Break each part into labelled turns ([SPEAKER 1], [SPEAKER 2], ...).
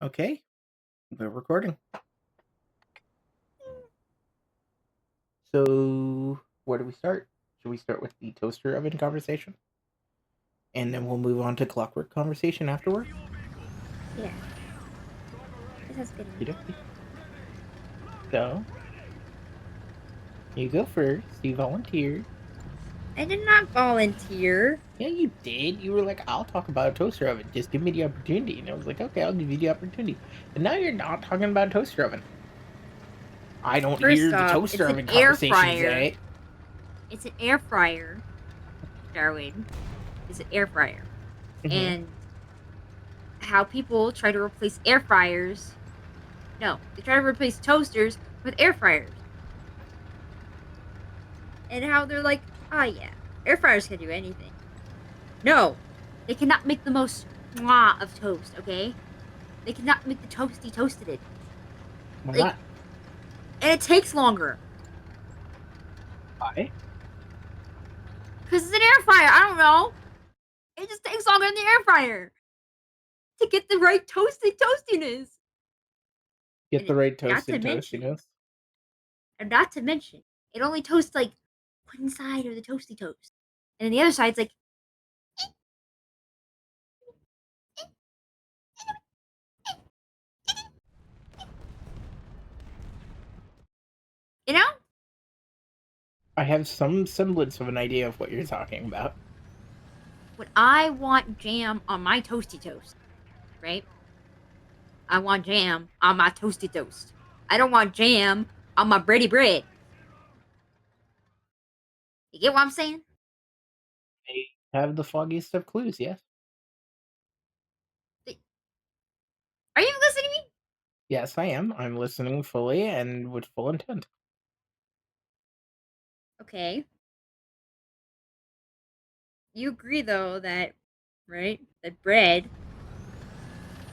[SPEAKER 1] Okay, we're recording. So, where do we start? Should we start with the toaster oven conversation? And then we'll move on to clockwork conversation afterward?
[SPEAKER 2] Yeah, that sounds good.
[SPEAKER 1] Okey-dokey. So, you go first. You volunteered.
[SPEAKER 2] I did not volunteer.
[SPEAKER 1] Yeah, you did. You were like, I'll talk about a toaster oven. Just give me the opportunity. And I was like, okay, I'll give you the opportunity. And now you're not talking about a toaster oven. I don't
[SPEAKER 2] First
[SPEAKER 1] hear the
[SPEAKER 2] off,
[SPEAKER 1] toaster
[SPEAKER 2] it's an
[SPEAKER 1] oven
[SPEAKER 2] air
[SPEAKER 1] conversation
[SPEAKER 2] fryer.
[SPEAKER 1] today.
[SPEAKER 2] It's an air fryer, Darwin. It's an air fryer.
[SPEAKER 1] Mm-hmm.
[SPEAKER 2] And how people try to replace air fryers. No, they try to replace toasters with air fryers. And how they're like, oh yeah, air fryers can do anything. No, they cannot make the most mwah of toast, okay? They cannot make the toasty toasted.
[SPEAKER 1] Why
[SPEAKER 2] Like,
[SPEAKER 1] not?
[SPEAKER 2] and it takes longer.
[SPEAKER 1] Why?
[SPEAKER 2] Because it's an air fryer. I don't know. It just takes longer in the air fryer to get the right toastiness.
[SPEAKER 1] Get
[SPEAKER 2] And
[SPEAKER 1] the right
[SPEAKER 2] not to
[SPEAKER 1] toasted
[SPEAKER 2] mention,
[SPEAKER 1] toastiness.
[SPEAKER 2] it only toasts like one side of the toasty toast, and then the other side's like, you know,
[SPEAKER 1] I have some semblance of an idea of what you're talking about.
[SPEAKER 2] when I want jam on my toasty toast, right? I want jam on my toasty toast. I don't want jam on my bready bread. You get what I'm saying?
[SPEAKER 1] They have the foggiest of clues, yes.
[SPEAKER 2] Are you listening to me?
[SPEAKER 1] Yes, I am. I'm listening fully and with full intent.
[SPEAKER 2] Okay. You agree though that, right? That bread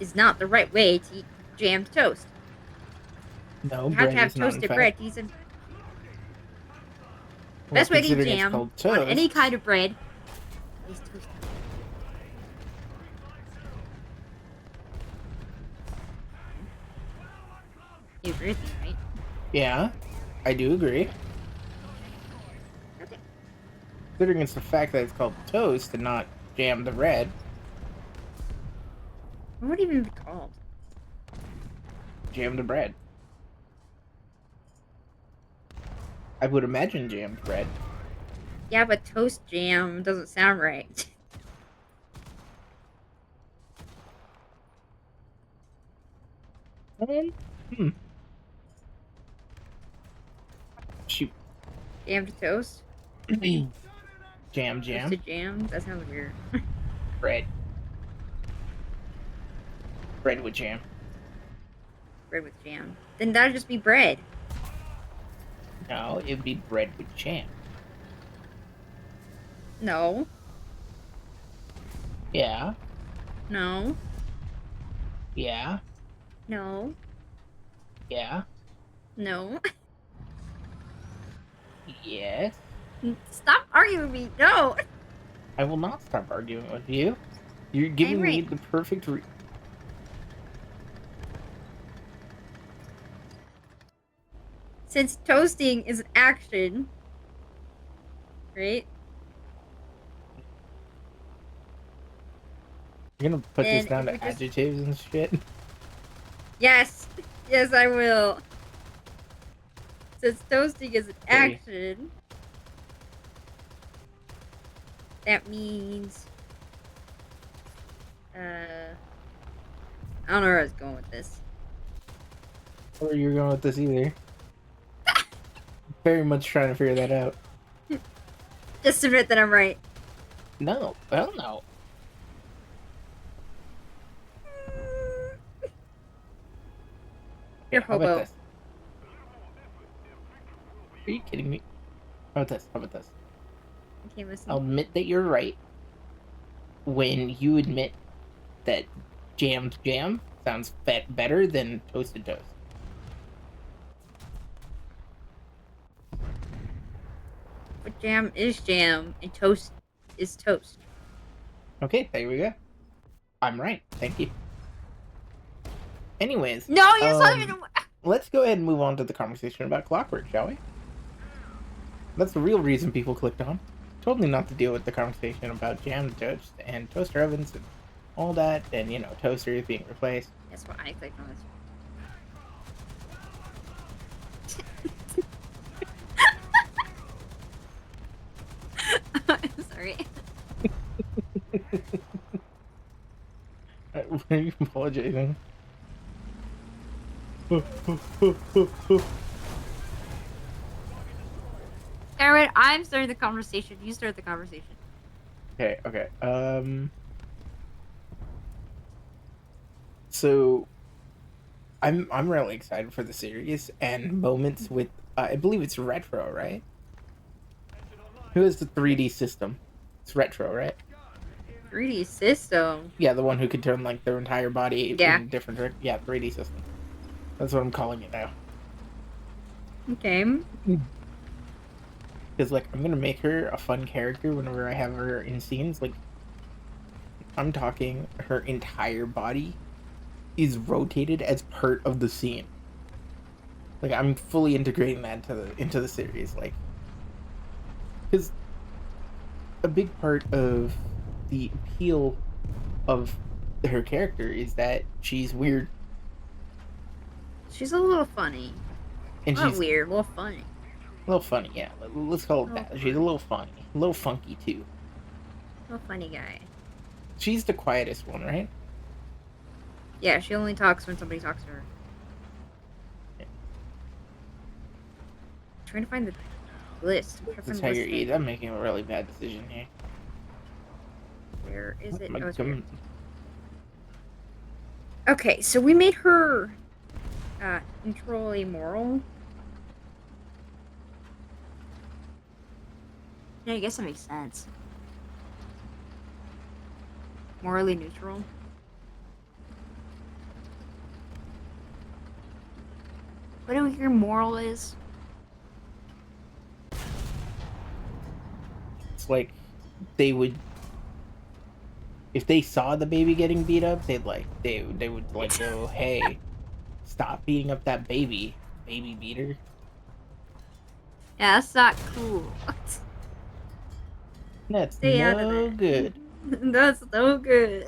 [SPEAKER 2] is not the right way to eat jammed toast.
[SPEAKER 1] No,
[SPEAKER 2] You have to
[SPEAKER 1] bread
[SPEAKER 2] have
[SPEAKER 1] is not, in
[SPEAKER 2] toasted
[SPEAKER 1] fact.
[SPEAKER 2] bread to use them.
[SPEAKER 1] Well,
[SPEAKER 2] Best way to eat
[SPEAKER 1] considering it's
[SPEAKER 2] jam
[SPEAKER 1] called
[SPEAKER 2] on any
[SPEAKER 1] toast.
[SPEAKER 2] kind of bread is toasted. You agree with me, right?
[SPEAKER 1] Yeah, I do agree.
[SPEAKER 2] Okay.
[SPEAKER 1] Considering it's the fact that it's called toast and not jam the bread.
[SPEAKER 2] What would it even be called?
[SPEAKER 1] Jam the bread. I would imagine jammed bread.
[SPEAKER 2] Yeah, but toast jam doesn't sound right.
[SPEAKER 1] Um, hmm. Shoot.
[SPEAKER 2] Jammed toast?
[SPEAKER 1] Jam.
[SPEAKER 2] Toasted jam? That sounds weird.
[SPEAKER 1] Bread. Bread with jam.
[SPEAKER 2] Bread with jam. Then that'd just be bread.
[SPEAKER 1] No, it'd be bread with jam.
[SPEAKER 2] No.
[SPEAKER 1] Yeah.
[SPEAKER 2] No.
[SPEAKER 1] Yeah.
[SPEAKER 2] No.
[SPEAKER 1] Yeah.
[SPEAKER 2] No.
[SPEAKER 1] Yes.
[SPEAKER 2] Stop arguing with me. No.
[SPEAKER 1] I will not stop arguing with you. You're
[SPEAKER 2] I'm
[SPEAKER 1] giving me
[SPEAKER 2] right.
[SPEAKER 1] the perfect
[SPEAKER 2] Since toasting is an action, right?
[SPEAKER 1] You're gonna put this
[SPEAKER 2] Then
[SPEAKER 1] down
[SPEAKER 2] if we
[SPEAKER 1] to
[SPEAKER 2] just
[SPEAKER 1] adjectives and shit?
[SPEAKER 2] yes, yes, I will. Since toasting is an
[SPEAKER 1] Okay.
[SPEAKER 2] action, that means I don't know where I was going with this.
[SPEAKER 1] Where you're going with this either. Very much trying to figure that out.
[SPEAKER 2] Just admit that I'm right.
[SPEAKER 1] No. Well, no.
[SPEAKER 2] You're
[SPEAKER 1] Okay, how about
[SPEAKER 2] hobo.
[SPEAKER 1] this? Are you kidding me? How about this? How about this?
[SPEAKER 2] Okay,
[SPEAKER 1] I'll
[SPEAKER 2] listen.
[SPEAKER 1] admit that you're right when you admit that jammed jam sounds better than toasted toast.
[SPEAKER 2] But jam is jam, and toast is toast.
[SPEAKER 1] Okay, there we go. I'm right. Thank you. Anyways,
[SPEAKER 2] No, you're talking.
[SPEAKER 1] let's go ahead and move on to the conversation about clockwork, shall we? That's the real reason people clicked on. Totally not to deal with the conversation about jam toast and toaster ovens and all that, and you know, toasters being replaced.
[SPEAKER 2] That's why I clicked on this. Sorry.
[SPEAKER 1] Why are you apologizing?
[SPEAKER 2] Alright, I'm starting the conversation. You start the conversation.
[SPEAKER 1] Okay. So I'm really excited for the series and moments with I believe it's Retro, right? Who has the 3D system? It's Retro, right?
[SPEAKER 2] 3D system.
[SPEAKER 1] Yeah, the one who could turn like their entire body
[SPEAKER 2] Yeah.
[SPEAKER 1] in different directions. Yeah, 3D system. That's what I'm calling it now.
[SPEAKER 2] Okay.
[SPEAKER 1] Because like I'm gonna make her a fun character whenever I have her in scenes. Like I'm talking her entire body is rotated as part of the scene. Like I'm fully integrating that into the series. Like, because a big part of the appeal of her character is that she's weird
[SPEAKER 2] She's a little funny.
[SPEAKER 1] and
[SPEAKER 2] Not
[SPEAKER 1] she's
[SPEAKER 2] weird, a little funny.
[SPEAKER 1] a little funny. Yeah, let's call it that. She's a little funny, a little funky too.
[SPEAKER 2] Little funny guy.
[SPEAKER 1] She's the quietest one, right?
[SPEAKER 2] Yeah, she only talks when somebody talks to her.
[SPEAKER 1] Yeah.
[SPEAKER 2] I'm trying to find the list.
[SPEAKER 1] That's how you're eating. I'm making a really bad decision here.
[SPEAKER 2] Where is it?
[SPEAKER 1] Oh,
[SPEAKER 2] Oh, it's here. Okay, so we made her neutrally moral. Yeah, I guess that makes sense. Morally neutral. What do we hear moral is?
[SPEAKER 1] It's like they would, if they saw the baby getting beat up, they would like go, hey, stop beating up that baby beater.
[SPEAKER 2] Yeah, that's not cool.
[SPEAKER 1] That's
[SPEAKER 2] Stay out of
[SPEAKER 1] no
[SPEAKER 2] that.
[SPEAKER 1] good.
[SPEAKER 2] That's no good.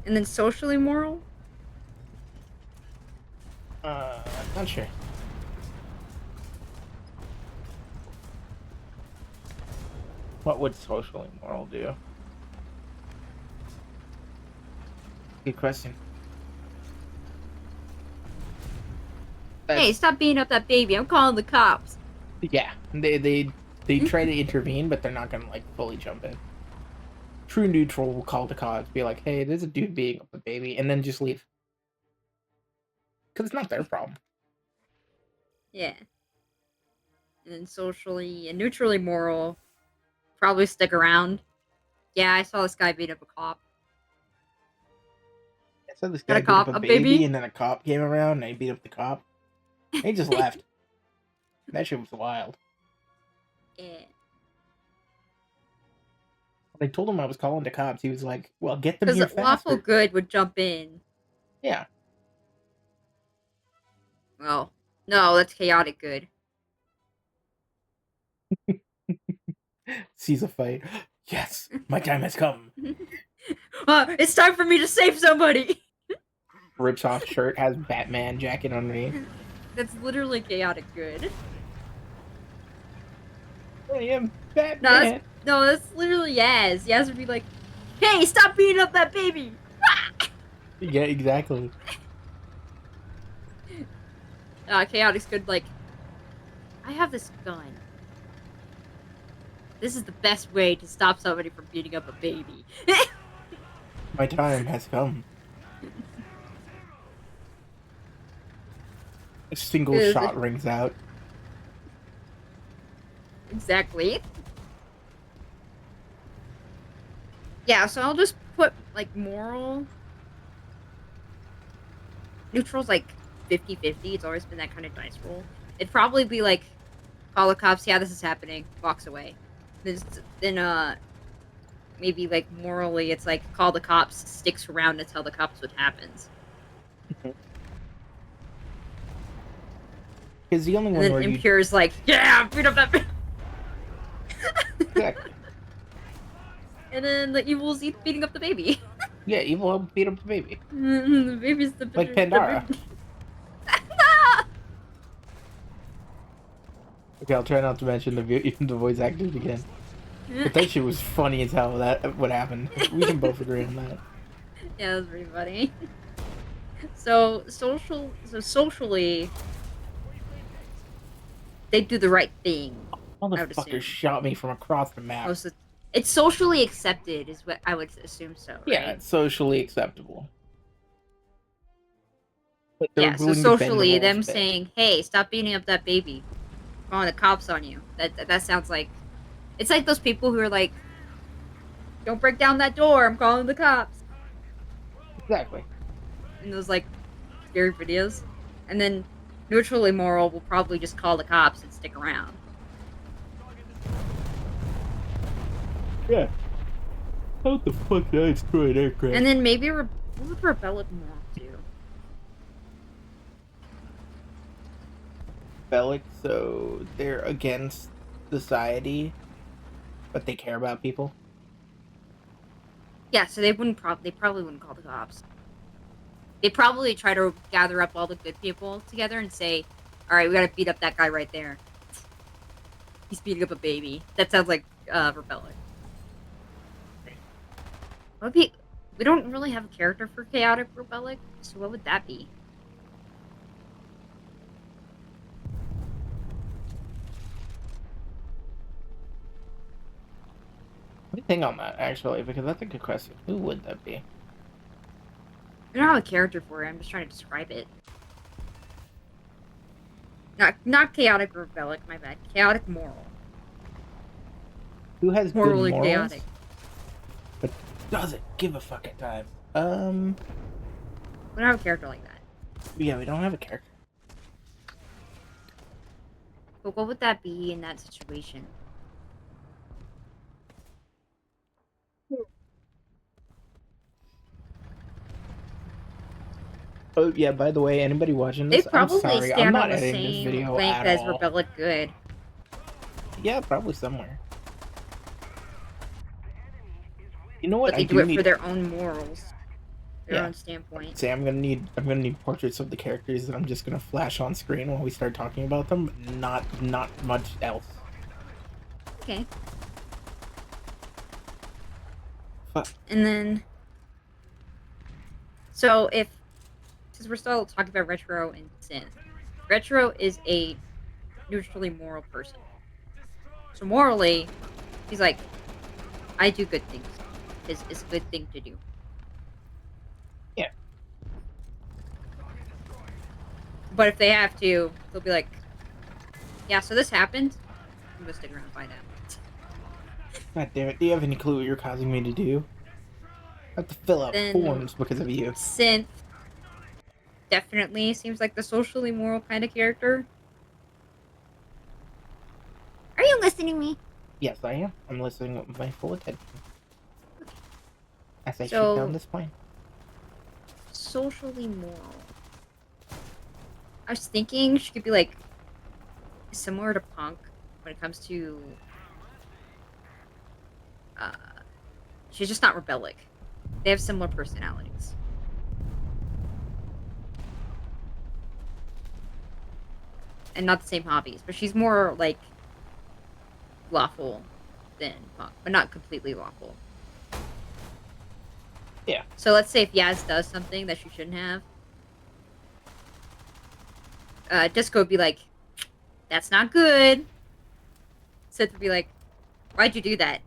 [SPEAKER 2] And then socially moral?
[SPEAKER 1] Not sure. What would socially moral do? Good question.
[SPEAKER 2] Hey, stop beating up that baby. I'm calling the cops.
[SPEAKER 1] Yeah, they try to intervene, but they're not gonna like fully jump in. True neutral will call the cops, be like, "Hey, there's a dude beating up a baby," and then just leave, because it's not their problem.
[SPEAKER 2] Yeah. And then socially and neutrally moral, probably stick around. Yeah, I saw this guy beat up a cop.
[SPEAKER 1] I said this
[SPEAKER 2] Got
[SPEAKER 1] guy
[SPEAKER 2] a
[SPEAKER 1] beat up
[SPEAKER 2] cop,
[SPEAKER 1] a
[SPEAKER 2] a
[SPEAKER 1] baby,
[SPEAKER 2] baby?
[SPEAKER 1] and then a cop came around and he beat up the cop. And he just left. That shit was wild.
[SPEAKER 2] Yeah.
[SPEAKER 1] When I told him I was calling the cops, he was like, "Well, get them
[SPEAKER 2] Because
[SPEAKER 1] here
[SPEAKER 2] lawful
[SPEAKER 1] faster."
[SPEAKER 2] good would jump in.
[SPEAKER 1] Yeah.
[SPEAKER 2] Well, no, that's chaotic good.
[SPEAKER 1] Sees a fight. Yes, my time has come.
[SPEAKER 2] It's time for me to save somebody.
[SPEAKER 1] Rips off shirt, has Batman jacket underneath.
[SPEAKER 2] That's literally chaotic good.
[SPEAKER 1] I am Batman.
[SPEAKER 2] No, that's literally Yaz. Yaz would be like, "Hey, stop beating up that baby."
[SPEAKER 1] Yeah, exactly.
[SPEAKER 2] Chaotic's good. Like, I have this gun. This is the best way to stop somebody from beating up a baby.
[SPEAKER 1] My time has come. A single shot rings out.
[SPEAKER 2] Exactly. Yeah, so I'll just put, like, moral. Neutral's, like, 50-50. It's always been that kind of dice roll. It'd probably be, like, call the cops, yeah, this is happening, walks away. Then maybe like morally, it's like call the cops, sticks around to tell the cops what happens.
[SPEAKER 1] Because the only
[SPEAKER 2] And
[SPEAKER 1] one
[SPEAKER 2] then
[SPEAKER 1] where you
[SPEAKER 2] Impure's like, yeah, beat up that.
[SPEAKER 1] exactly.
[SPEAKER 2] And then the evil's beating up the baby.
[SPEAKER 1] Yeah, evil beat up the baby.
[SPEAKER 2] The baby's the
[SPEAKER 1] Like
[SPEAKER 2] baby.
[SPEAKER 1] Pandora. Okay, I'll try not to mention the voice actors again. But that shit was funny as hell. That what happened. We can both agree on that.
[SPEAKER 2] Yeah, that was pretty funny. So socially, they do the right thing. I would
[SPEAKER 1] Motherfucker
[SPEAKER 2] assume.
[SPEAKER 1] shot me from across the map.
[SPEAKER 2] Most of, it's socially accepted, is what I would assume. So, right?
[SPEAKER 1] Yeah, it's socially acceptable. But they're
[SPEAKER 2] Yeah. So
[SPEAKER 1] willing to bend the
[SPEAKER 2] socially,
[SPEAKER 1] rules a
[SPEAKER 2] them
[SPEAKER 1] bit.
[SPEAKER 2] saying, "Hey, stop beating up that baby," calling the cops on you. That sounds like it's like those people who are like, "Don't break down that door. I'm calling the cops."
[SPEAKER 1] Exactly.
[SPEAKER 2] In those like scary videos, and then neutrally moral will probably just call the cops and stick around.
[SPEAKER 1] Yeah. How the fuck did I destroy an aircraft?
[SPEAKER 2] And then maybe what would rebellic moral do?
[SPEAKER 1] Bellic, so they're against society, but they care about people.
[SPEAKER 2] Yeah, so they probably wouldn't call the cops. They'd probably try to gather up all the good people together and say, "All right, we gotta beat up that guy right there. He's beating up a baby." That sounds like rebellic. What would be? We don't really have a character for chaotic rebellic, so what would that be?
[SPEAKER 1] Let me think on that, actually, because that's a good question. Who would that be?
[SPEAKER 2] I don't have a character for it. I'm just trying to describe it. Not chaotic rebellic. My bad. Chaotic moral.
[SPEAKER 1] Who has
[SPEAKER 2] Morally
[SPEAKER 1] good morals,
[SPEAKER 2] chaotic.
[SPEAKER 1] but doesn't give a fucking time?
[SPEAKER 2] We don't have a character like that.
[SPEAKER 1] Yeah, we don't have a character.
[SPEAKER 2] But what would that be in that situation?
[SPEAKER 1] Oh yeah, by the way, anybody watching
[SPEAKER 2] They
[SPEAKER 1] this, I'm
[SPEAKER 2] probably
[SPEAKER 1] sorry, I'm
[SPEAKER 2] stand
[SPEAKER 1] not
[SPEAKER 2] on the
[SPEAKER 1] editing this
[SPEAKER 2] same
[SPEAKER 1] video
[SPEAKER 2] length
[SPEAKER 1] at
[SPEAKER 2] as
[SPEAKER 1] all.
[SPEAKER 2] rebellic good.
[SPEAKER 1] Yeah, probably somewhere. You know what?
[SPEAKER 2] But they
[SPEAKER 1] I
[SPEAKER 2] do it
[SPEAKER 1] need
[SPEAKER 2] for their own morals. Their
[SPEAKER 1] Yeah.
[SPEAKER 2] own standpoint.
[SPEAKER 1] Say I'm gonna need portraits of the characters that I'm just gonna flash on screen while we start talking about them. But not much else.
[SPEAKER 2] Okay.
[SPEAKER 1] Fuck.
[SPEAKER 2] And then so since we're still talking about Retro and Synth, Retro is a neutrally moral person. So morally, he's like, I do good things. It's a good thing to do.
[SPEAKER 1] Yeah.
[SPEAKER 2] But if they have to, they'll be like, yeah, so this happened. I'm gonna stick around and find out.
[SPEAKER 1] God damn it! Do you have any clue what you're causing me to do? I have to fill out
[SPEAKER 2] Then
[SPEAKER 1] forms because of you.
[SPEAKER 2] Synth definitely seems like the socially moral kind of character. Are you listening to me?
[SPEAKER 1] Yes, I am. I'm listening with my full attention as I shoot
[SPEAKER 2] So-
[SPEAKER 1] down this plane.
[SPEAKER 2] Socially moral. I was thinking she could be like similar to Punk when it comes to she's just not rebellic. They have similar personalities. And not the same hobbies, but she's more like lawful than Punk, but not completely lawful.
[SPEAKER 1] Yeah.
[SPEAKER 2] So let's say if Yaz does something that she shouldn't have, Disco would be like, "That's not good." Seth would be like, "Why'd you do that?"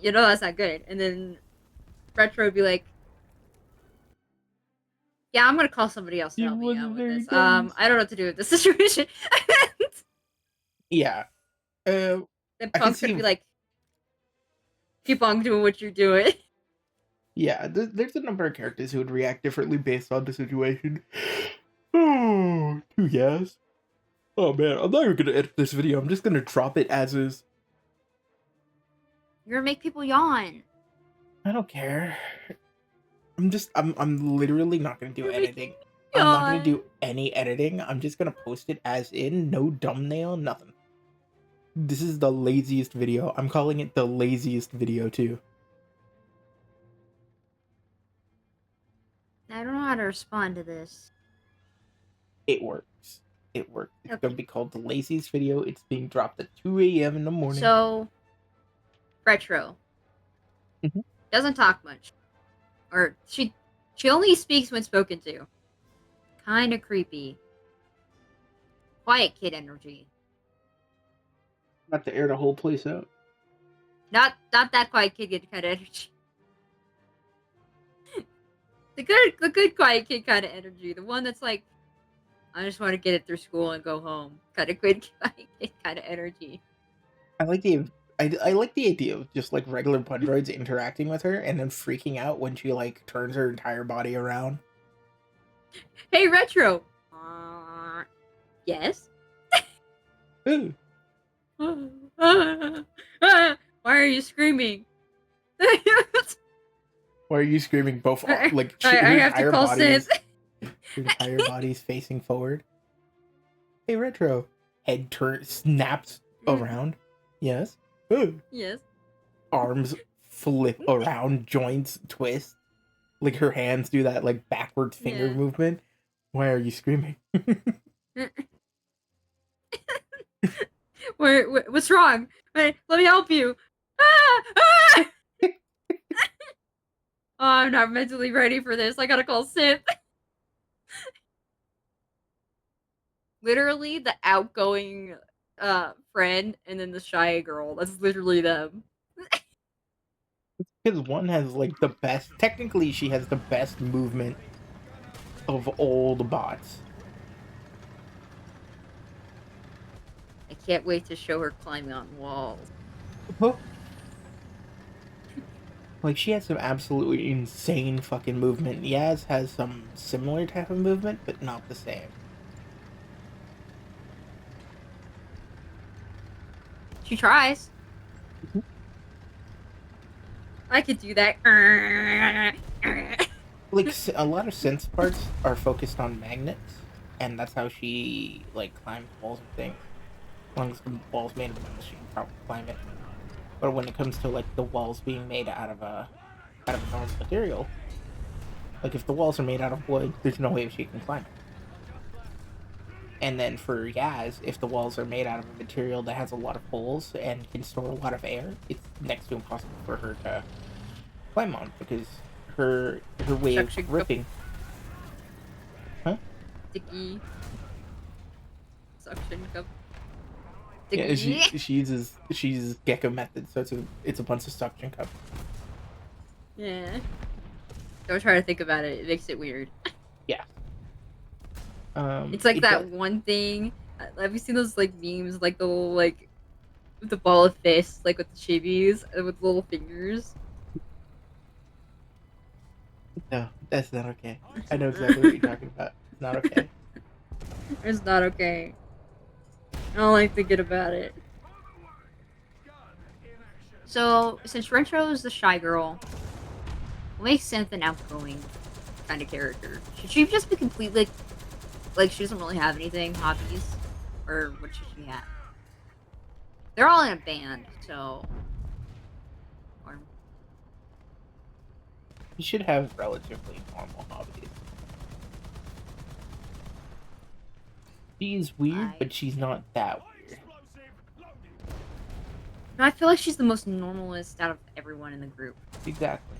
[SPEAKER 2] You know that's not good. And then Retro would be like, "Yeah, I'm gonna call somebody else to
[SPEAKER 1] It
[SPEAKER 2] help me out
[SPEAKER 1] wasn't
[SPEAKER 2] with
[SPEAKER 1] very
[SPEAKER 2] this.
[SPEAKER 1] nice.
[SPEAKER 2] I don't know what to do with this situation."
[SPEAKER 1] Yeah.
[SPEAKER 2] Then
[SPEAKER 1] I can
[SPEAKER 2] Punk's
[SPEAKER 1] see-
[SPEAKER 2] gonna be like, "Keep on doing what you're doing."
[SPEAKER 1] Yeah, there's a number of characters who would react differently based on the situation. Oh, 2 yes. Oh man, I'm not even gonna edit this video. I'm just gonna drop it as is.
[SPEAKER 2] You're gonna make people yawn.
[SPEAKER 1] I don't care. I'm literally not gonna do
[SPEAKER 2] You're making
[SPEAKER 1] editing.
[SPEAKER 2] me
[SPEAKER 1] I'm not gonna
[SPEAKER 2] yawn.
[SPEAKER 1] do any editing. I'm just gonna post it as in, no thumbnail, nothing. This is the laziest video. I'm calling it the laziest video too.
[SPEAKER 2] I don't know how to respond to this.
[SPEAKER 1] It works. It works. It's
[SPEAKER 2] Okay.
[SPEAKER 1] gonna be called the laziest video. It's being dropped at 2 a.m. in the morning.
[SPEAKER 2] So, Retro doesn't talk much, or she only speaks when spoken to. Kind of creepy. Quiet kid energy.
[SPEAKER 1] About to air the whole place out.
[SPEAKER 2] Not that quiet kid kind of energy. the good quiet kid kind of energy. The one that's like, I just want to get it through school and go home. Kind of good quiet kid kind of energy.
[SPEAKER 1] I like the idea of just like regular Pundroids interacting with her and then freaking out when she like turns her entire body around.
[SPEAKER 2] Hey, Retro. Yes.
[SPEAKER 1] Ooh.
[SPEAKER 2] Why are you screaming?
[SPEAKER 1] Why are you screaming? Both like
[SPEAKER 2] I
[SPEAKER 1] her
[SPEAKER 2] have to call Synth.
[SPEAKER 1] Her entire body's facing forward. Hey, Retro. Head snaps around. Yes. Ooh.
[SPEAKER 2] Yes.
[SPEAKER 1] Arms flip around, joints twist. Like her hands do that like backward finger movement. Why are you screaming?
[SPEAKER 2] What's wrong? Wait, let me help you. Oh, I'm not mentally ready for this. I gotta call Synth. Literally the outgoing friend and then the shy girl. That's literally them.
[SPEAKER 1] Because one has like the best. Technically, she has the best movement of all the bots.
[SPEAKER 2] I can't wait to show her climbing on walls.
[SPEAKER 1] Like, she has some absolutely insane fucking movement. Yaz has some similar type of movement, but not the same.
[SPEAKER 2] She tries. I could do that.
[SPEAKER 1] Like, a lot of Synth's parts are focused on magnets, and that's how she, like, climbs walls and things. As long as the wall's made of metal, she can probably climb it. But when it comes to, like, the walls being made out of a normal material, like, if the walls are made out of wood, there's no way she can climb it. And then for Yaz, if the walls are made out of a material that has a lot of holes and can store a lot of air, it's next to impossible for her to climb on, because her way of gripping. Huh?
[SPEAKER 2] Sticky. Suction cup.
[SPEAKER 1] Yeah, she uses Gecko method, so it's a bunch of suction cups.
[SPEAKER 2] Yeah. Don't try to think about it. It makes it weird.
[SPEAKER 1] Yeah.
[SPEAKER 2] It's like that one thing. Have you seen those like memes, like the little like with the ball of fist, like with the chibis with little fingers?
[SPEAKER 1] No, that's not okay. I know exactly what you're talking about. It's not okay.
[SPEAKER 2] It's not okay. I don't like thinking about it. So, since Retro is the shy girl, we'll make Synth an outgoing kind of character. Should she just be completely like she doesn't really have anything, hobbies? Or what should she have? They're all in a band, so... Or...
[SPEAKER 1] You should have relatively normal hobbies. She's weird, but she's not that weird.
[SPEAKER 2] No, I feel like she's the most normalist out of everyone in the group.
[SPEAKER 1] Exactly.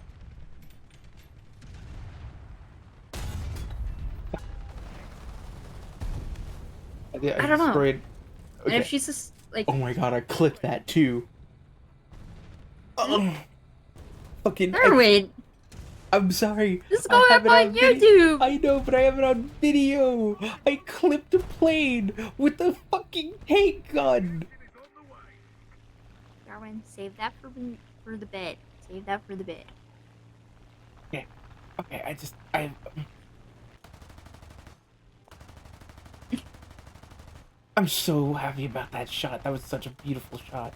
[SPEAKER 2] I don't know.
[SPEAKER 1] Okay.
[SPEAKER 2] And if she's just like...
[SPEAKER 1] Oh my god, I clipped that too. Fucking...
[SPEAKER 2] Wait.
[SPEAKER 1] I'm sorry.
[SPEAKER 2] This is going up on YouTube!
[SPEAKER 1] I know, but I have it on video! I clipped a plane with the fucking tank gun!
[SPEAKER 2] Darwin, save that for the bed. Save that for the bed.
[SPEAKER 1] Okay. Okay, I'm so happy about that shot. That was such a beautiful shot.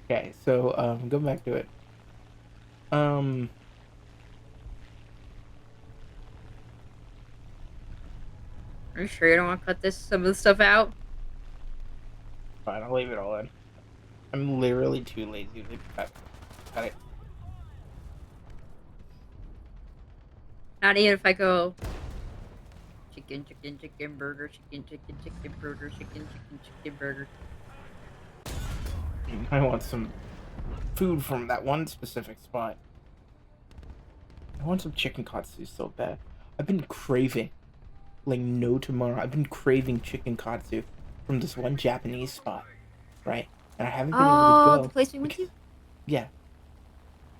[SPEAKER 1] Okay, so go back to it. Um,
[SPEAKER 2] Are you sure you don't want to cut some of the stuff out?
[SPEAKER 1] fine, I'll leave it all in. I'm literally too lazy to cut it.
[SPEAKER 2] Not even if I go chicken, chicken, chicken burger, chicken, chicken, chicken burger, chicken, chicken, chicken burger.
[SPEAKER 1] I want some food from that one specific spot. I want some chicken katsu so bad. I've been craving, like no tomorrow. I've been craving chicken katsu from this one Japanese spot, right? And I haven't been able to
[SPEAKER 2] Oh,
[SPEAKER 1] go
[SPEAKER 2] the place we went
[SPEAKER 1] because,
[SPEAKER 2] to?
[SPEAKER 1] yeah,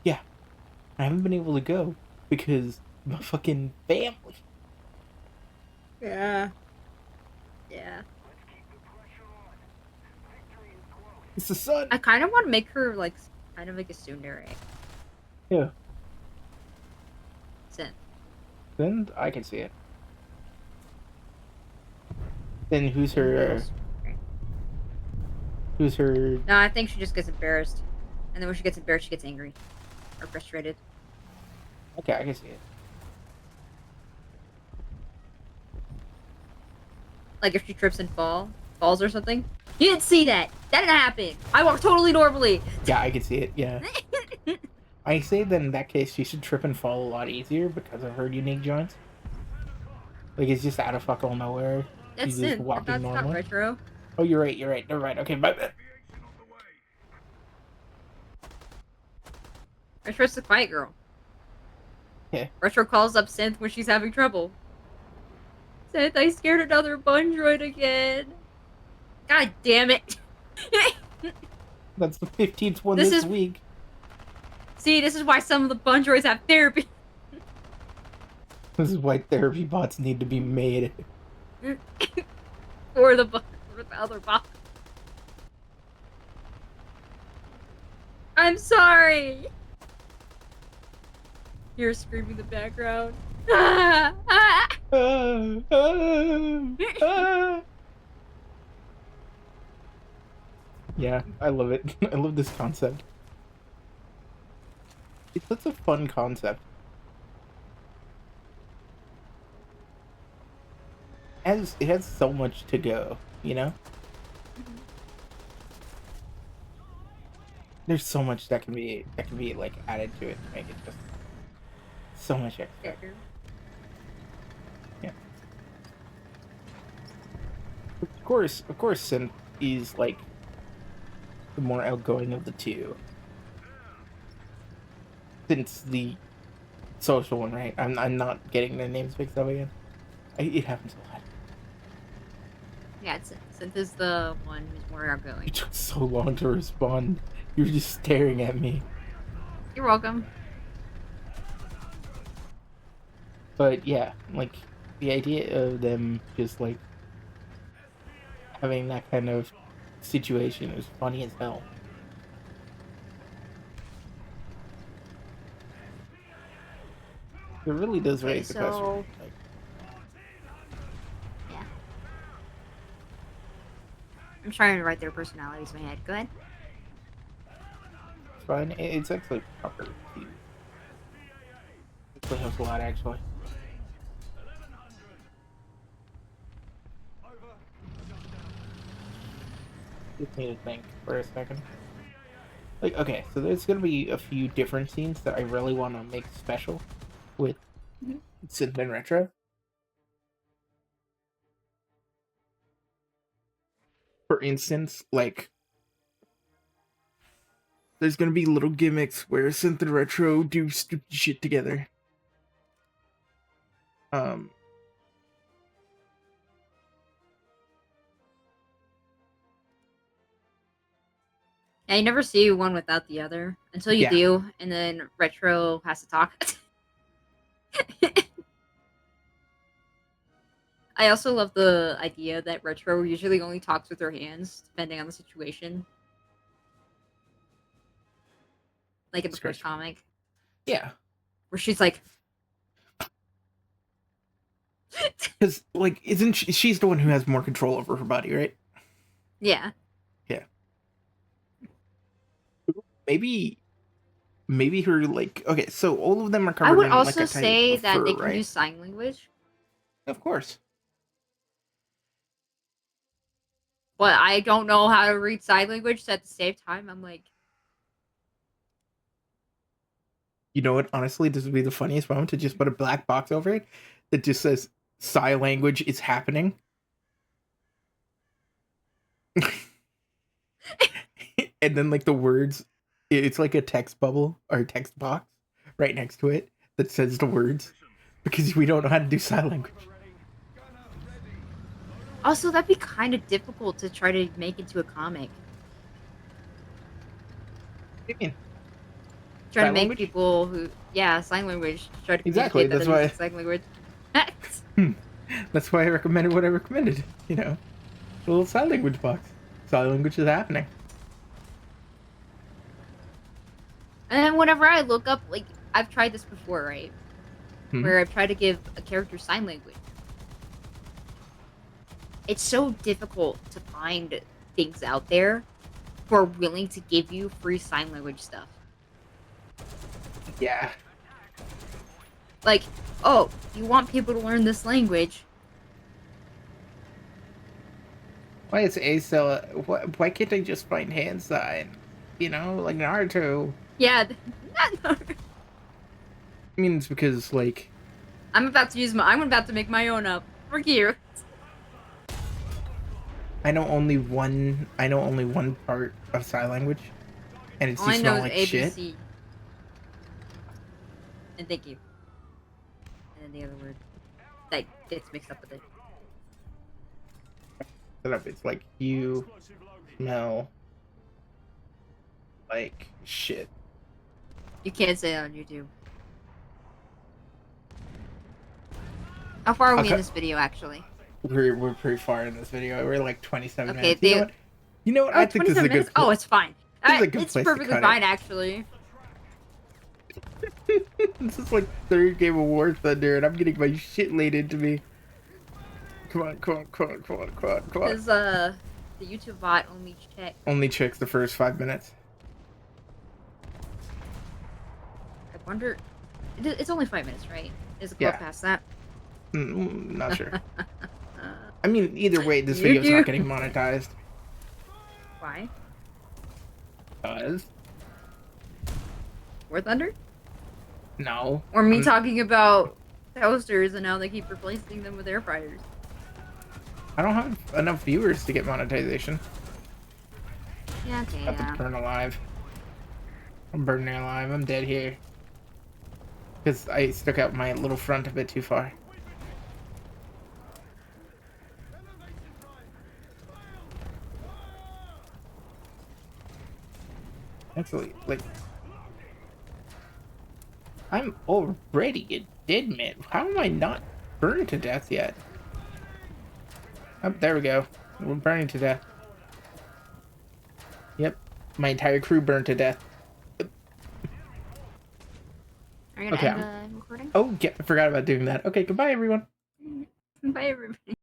[SPEAKER 1] yeah, I haven't been able to go because my fucking family.
[SPEAKER 2] Yeah. Yeah.
[SPEAKER 1] It's the sun.
[SPEAKER 2] I kind of want to make her like kind of like a tsundere.
[SPEAKER 1] Yeah.
[SPEAKER 2] Sin.
[SPEAKER 1] Then I can see it. Then who's
[SPEAKER 2] Sin
[SPEAKER 1] her?
[SPEAKER 2] girls.
[SPEAKER 1] Who's her?
[SPEAKER 2] No, I think she just gets embarrassed, and then when she gets embarrassed, she gets angry or frustrated.
[SPEAKER 1] Okay, I can see it.
[SPEAKER 2] Like if she trips and falls or something. You didn't see that. That didn't happen. I walk totally normally.
[SPEAKER 1] Yeah, I can see it. Yeah. I say that in that case, she should trip and fall a lot easier because of her unique joints. Like, it's just out of fuck all nowhere.
[SPEAKER 2] That's
[SPEAKER 1] She's just
[SPEAKER 2] sin.
[SPEAKER 1] walking
[SPEAKER 2] That's not
[SPEAKER 1] normally.
[SPEAKER 2] retro.
[SPEAKER 1] Oh, you're right, you're right. Never mind. Okay, my bad.
[SPEAKER 2] Retro's the quiet girl.
[SPEAKER 1] Yeah.
[SPEAKER 2] Retro calls up Synth when she's having trouble. Synth, I scared another Bundroid again. God damn it.
[SPEAKER 1] That's the 15th one this week.
[SPEAKER 2] See, this is why some of the Bundroids have therapy.
[SPEAKER 1] This is why therapy bots need to be made.
[SPEAKER 2] Or the other bot. I'm sorry. You're screaming in the background. Ah, ah.
[SPEAKER 1] Yeah, I love it. I love this concept. It's such a fun concept. It has so much to go, you know? There's so much that can be like added to it to make it just so much extra. Yeah. Of course, Synth is like the more outgoing of the two. Since the social one, right? I'm not getting their names mixed up again. It happens a lot.
[SPEAKER 2] Yeah, Synth is the one who's more outgoing.
[SPEAKER 1] It took so long to respond. You were just staring at me.
[SPEAKER 2] You're welcome.
[SPEAKER 1] But yeah, like the idea of them just like having that kind of situation is funny as hell. It really does raise the question. Like,
[SPEAKER 2] yeah. I'm trying to write their personalities in my head. Go ahead.
[SPEAKER 1] it's fine. It's actually proper. It actually helps a lot, actually. Just need to think for a second. Like, okay, so there's gonna be a few different scenes that I really want to make special with Synth and Retro. For instance, like, there's gonna be little gimmicks where Synth and Retro do stupid shit together.
[SPEAKER 2] Yeah, you never see one without the other until you
[SPEAKER 1] Yeah.
[SPEAKER 2] do, and then Retro has to talk. I also love the idea that Retro usually only talks with her hands, depending on the situation. Like in the first comic.
[SPEAKER 1] Yeah.
[SPEAKER 2] Where she's like...
[SPEAKER 1] Because, like, isn't she's the one who has more control over her body, right?
[SPEAKER 2] Yeah.
[SPEAKER 1] Yeah. maybe her, like, okay, so all of them are
[SPEAKER 2] I
[SPEAKER 1] covered
[SPEAKER 2] would
[SPEAKER 1] in like
[SPEAKER 2] also
[SPEAKER 1] a type
[SPEAKER 2] say
[SPEAKER 1] of
[SPEAKER 2] that
[SPEAKER 1] fur,
[SPEAKER 2] they can
[SPEAKER 1] right?
[SPEAKER 2] use sign language,
[SPEAKER 1] Of course.
[SPEAKER 2] but I don't know how to read sign language. So at the same time, I'm like,
[SPEAKER 1] You know what? Honestly, this would be the funniest moment to just put a black box over it that just says sign language is happening. And then like the words, it's like a text bubble or a text box right next to it that says the words because we don't know how to do sign language.
[SPEAKER 2] also that'd be kind of difficult to try to make into a comic.
[SPEAKER 1] What do you mean?
[SPEAKER 2] Trying to
[SPEAKER 1] Sign
[SPEAKER 2] make
[SPEAKER 1] language?
[SPEAKER 2] people who, yeah, sign language, try to
[SPEAKER 1] Exactly.
[SPEAKER 2] communicate that
[SPEAKER 1] That's
[SPEAKER 2] they're using
[SPEAKER 1] why.
[SPEAKER 2] sign language.
[SPEAKER 1] That's why I recommended what I recommended. You know, the little sign language box. Sign language is happening.
[SPEAKER 2] And then whenever I look up, like, I've tried this before, right?
[SPEAKER 1] Hmm?
[SPEAKER 2] Where I've tried to give a character sign language. It's so difficult to find things out there who are willing to give you free sign language stuff.
[SPEAKER 1] Yeah.
[SPEAKER 2] Like, oh, you want people to learn this language?
[SPEAKER 1] Why is Ace why can't I just find hand sign? You know, like Naruto.
[SPEAKER 2] Yeah,
[SPEAKER 1] I mean, it's because like
[SPEAKER 2] I'm about to make my own up for you.
[SPEAKER 1] I know only one part of sign language, and it's
[SPEAKER 2] All
[SPEAKER 1] you
[SPEAKER 2] I know
[SPEAKER 1] smell
[SPEAKER 2] is
[SPEAKER 1] like shit.
[SPEAKER 2] ABC. And thank you. And then the other word that gets mixed up with it.
[SPEAKER 1] Set up. It's like you smell like shit.
[SPEAKER 2] You can't say that on YouTube. How far are we in
[SPEAKER 1] Okay,
[SPEAKER 2] this video, actually?
[SPEAKER 1] we're pretty far in this video. We're like 27
[SPEAKER 2] Okay,
[SPEAKER 1] minutes. You know what? You know what?
[SPEAKER 2] Oh,
[SPEAKER 1] I think this is
[SPEAKER 2] 27
[SPEAKER 1] a good
[SPEAKER 2] minutes? Oh, it's fine.
[SPEAKER 1] this is a good
[SPEAKER 2] It's
[SPEAKER 1] place to
[SPEAKER 2] perfectly
[SPEAKER 1] cut it.
[SPEAKER 2] fine, actually.
[SPEAKER 1] This is like third game of War Thunder, and I'm getting my shit laid into me. Come on, come on, come on, come on, come on, come on.
[SPEAKER 2] Because, the YouTube bot only checked.
[SPEAKER 1] Only checks the first 5 minutes.
[SPEAKER 2] I wonder... It's only 5 minutes, right? Is it go
[SPEAKER 1] Yeah.
[SPEAKER 2] up past that?
[SPEAKER 1] Not sure. I mean, either way, this
[SPEAKER 2] You
[SPEAKER 1] video's
[SPEAKER 2] do.
[SPEAKER 1] not getting monetized.
[SPEAKER 2] Why?
[SPEAKER 1] Because?
[SPEAKER 2] War Thunder?
[SPEAKER 1] No.
[SPEAKER 2] Or me talking about toasters and how they keep replacing them with air fryers.
[SPEAKER 1] I don't have enough viewers to get monetization.
[SPEAKER 2] Yeah, okay,
[SPEAKER 1] Got
[SPEAKER 2] yeah.
[SPEAKER 1] to burn alive. I'm burning alive. I'm dead here. Because I stuck out my little front a bit too far. Actually, like... I'm already a dead man. How am I not burned to death yet? Oh, there we go. We're burning to death. Yep. My entire crew burned to death.
[SPEAKER 2] Are you gonna
[SPEAKER 1] Okay,
[SPEAKER 2] end the recording?
[SPEAKER 1] oh, yeah, I forgot about doing that. Okay, goodbye, everyone.
[SPEAKER 2] Bye, everybody.